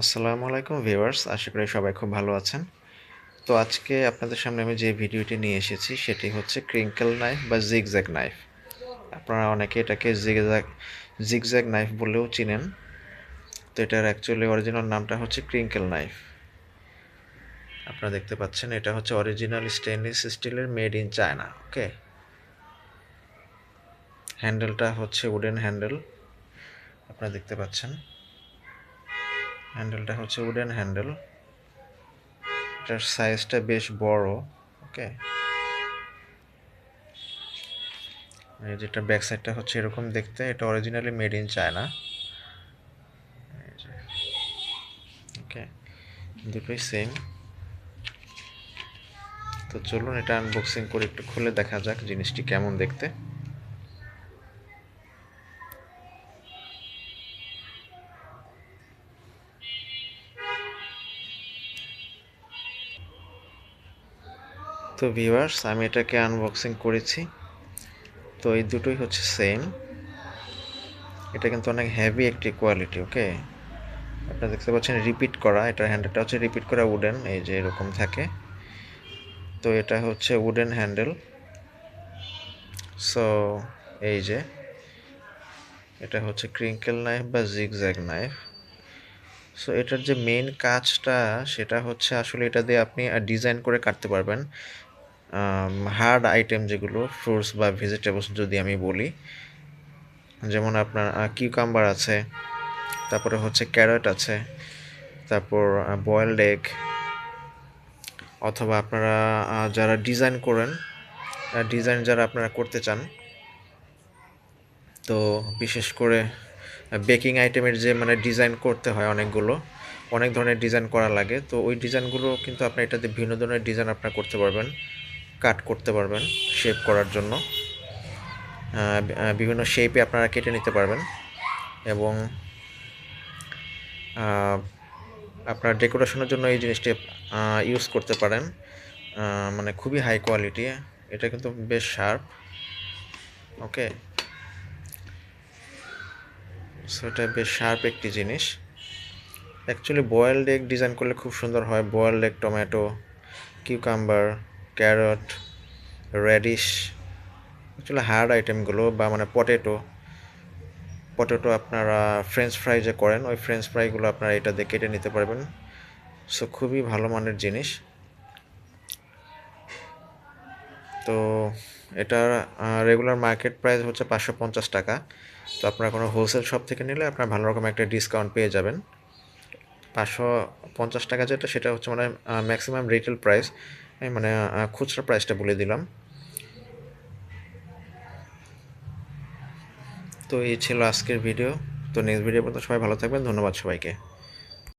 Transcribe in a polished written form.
আসসালামু আলাইকুম ভিউয়ার্স, আশা করি সবাই খুব ভালো আছেন। তো আজকে আপনাদের সামনে আমি যে ভিডিওটি নিয়ে এসেছি সেটি হচ্ছে ক্রিঙ্কেল নাইফ বা জিগজ্যাগ নাইফ। আপনারা অনেকে এটাকে জিগজ্যাগ নাইফ বলেও চিনেন। তো এটার অ্যাকচুয়ালি অরিজিনাল নামটা হচ্ছে ক্রিঙ্কেল নাইফ। আপনারা দেখতে পাচ্ছেন এটা হচ্ছে অরিজিনাল স্টেনলেস স্টিলের মেড ইন চায়না। ওকে, হ্যান্ডেলটা হচ্ছে উডেন হ্যান্ডেল। আপনারা দেখতে পাচ্ছেন হ্যান্ডেলটা হচ্ছে উডেন হ্যান্ডেল। এটার সাইজটা বেশ বড়। ওকে, যেটা ব্যাক সাইডটা হচ্ছে এরকম দেখতে। এটা অরিজিনালি মেড ইন চায়না। ওকে, দুটোই সেম। তো চলুন এটা আনবক্সিং করে একটু খুলে দেখা যাক জিনিসটি কেমন দেখতে। তো ভিউয়ার্স, আমি এটাকে আনবক্সিং করেছি। তো এই দুটোই হচ্ছে সেম। এটা কিন্তু অনেক হেভি একটি কোয়ালিটি। ওকে, আপনারা দেখতে পাচ্ছেন রিপিট করা। এটার হ্যান্ডেলটা হচ্ছে রিপিট করা উডেন, এই যে এরকম থাকে। তো এটা হচ্ছে উডেন হ্যান্ডেল। সো এই যে এটা হচ্ছে ক্রিঙ্কেল নাইফ বা জিগজ্যাগ নাইফ। সো এটার যে মেইন কাজটা সেটা হচ্ছে আসলে এটা দিয়ে আপনি ডিজাইন করে কাটতে পারবেন। হার্ড আইটেম যেগুলো ফ্রুটস বা ভেজিটেবলস যদি আমি বলি, যেমন আপনার কিউকাম্বার আছে, তারপরে হচ্ছে ক্যারট আছে, তারপর বয়েলড এগ, অথবা আপনারা যারা ডিজাইন করেন, ডিজাইন যারা আপনারা করতে চান, তো বিশেষ করে বেকিং আইটেমের যে মানে ডিজাইন করতে হয় অনেকগুলো, অনেক ধরনের ডিজাইন করা লাগে। তো ওই ডিজাইনগুলো কিন্তু আপনি এটাতে ভিন্ন ধরনের ডিজাইন আপনারা করতে পারবেন, কাট করতে পারবেন শেপ করার জন্য। বিভিন্ন শেপে আপনারা কেটে নিতে পারবেন এবং আপনার ডেকোরেশনের জন্য এই জিনিসটি ইউজ করতে পারেন। মানে খুবই হাই কোয়ালিটি। এটা কিন্তু বেশ শার্প। ওকে, সো এটা বেশ শার্প একটি জিনিস। অ্যাকচুয়ালি বয়েলড এগ ডিজাইন করলে খুব সুন্দর হয়। Boiled egg, tomato, cucumber, carrot, radish, actually hard আইটেমগুলো, বা মানে পটেটো পটেটো আপনারা ফ্রেঞ্চ ফ্রাই যে করেন, ওই ফ্রেঞ্চ ফ্রাইগুলো আপনারা এটা দিয়ে কেটে নিতে পারবেন। সো খুবই ভালো মানের জিনিস। তো এটার রেগুলার মার্কেট প্রাইস হচ্ছে 550 টাকা। তো আপনারা কোনো হোলসেল শপ থেকে নিলে আপনারা ভালো রকম একটা ডিসকাউন্ট পেয়ে যাবেন। 550 টাকা যেটা, সেটা হচ্ছে মানে ম্যাক্সিমাম রিটেল প্রাইস। আমি মানে খুচরা প্রাইসটা বলে দিলাম। তো এই ছিল আজকের ভিডিও। তো নেক্সট ভিডিও পর্যন্ত সবাই ভালো থাকবেন। ধন্যবাদ সবাইকে।